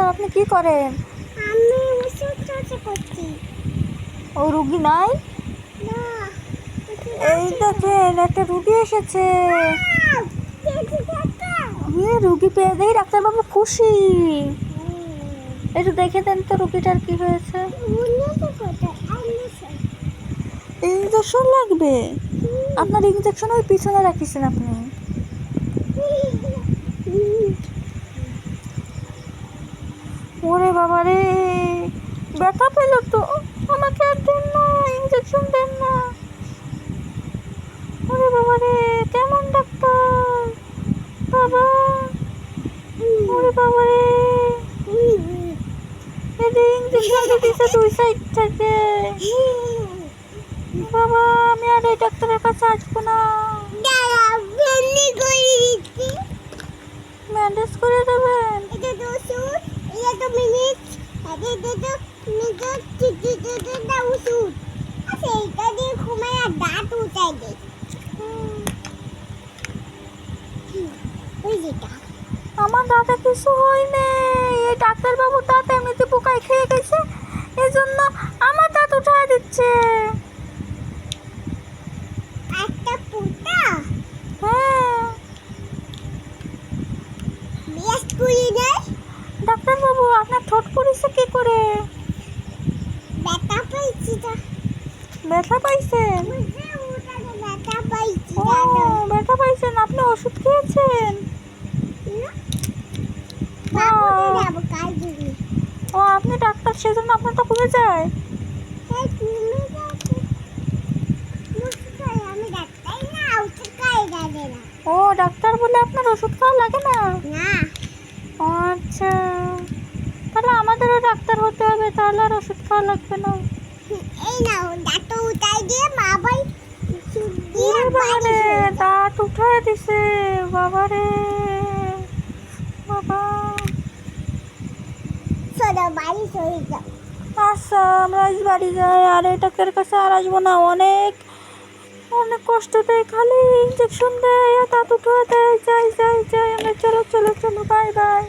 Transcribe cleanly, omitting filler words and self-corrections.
Doctor, আপনি কি করেন? আমি ওষুধ চর্চা করছি। ও রুগী নাই? না, এই দেখেন একটা রুগী এসেছে। রুগী পেয়ে দেখি ডাক্তারবাবু খুশি। একটু দেখে দেন তো রুগীটার কি হয়েছে। ইঞ্জেকশন লাগবে? আপনার ইঞ্জেকশন ওই পিছনে রাখিছেন আপনি। ওরে বাবা রে, ব্যথা পেল তো। আমাকে আর দেন না, ইঞ্জেকশন দেন না। ওরে বাবা রে, কেমন ডাক্তার বাবা। ওরে বাবা রে, ইঞ্জেকশন দিতেছে 2 সাইড থেকে। বাবা, আমি আর এই ডাক্তারের কাছে আসবো না। ব্যান্ডেজ করে দেবেন? আমার দাঁতে কিছু হয়নি। এই ডাক্তারবাবুর দাঁত এমনিতে পোকায় খেয়ে গেছে, এই জন্য আমার দাঁত উঠায় দিচ্ছে। হ্যাঁ ডাক্তারবাবু, আপনার ঠোঁট পড়েছে কি করে? ব্যথা পাইছেন? ও, ব্যথা পাইছেন, আপনি ওষুধ খেয়েছেন? ও, আপনি ডাক্তার, সেজন্য আপনার তো কমে যায়। ও, ডাক্তার বলে আপনার ওষুধ খাওয়া লাগে না? ও আচ্ছা, তাহলে আমাদেরও ডাক্তার হতে হবে, তাহলে আর ওষুধ খাওয়া লাগবে না। দাঁত উঠায় দিছে বাবারে বাবা। আচ্ছা, আমরা আজ বাড়ি যাই, আর এই ডাক্তারের কাছে আর আসবো না। অনেক অনেক কষ্ট দেয়, খালি ইঞ্জেকশন দেয়, দাঁত উঠায় দেয়। যাই যাই যাই আমরা, চলো চলো চলো, বাই বাই।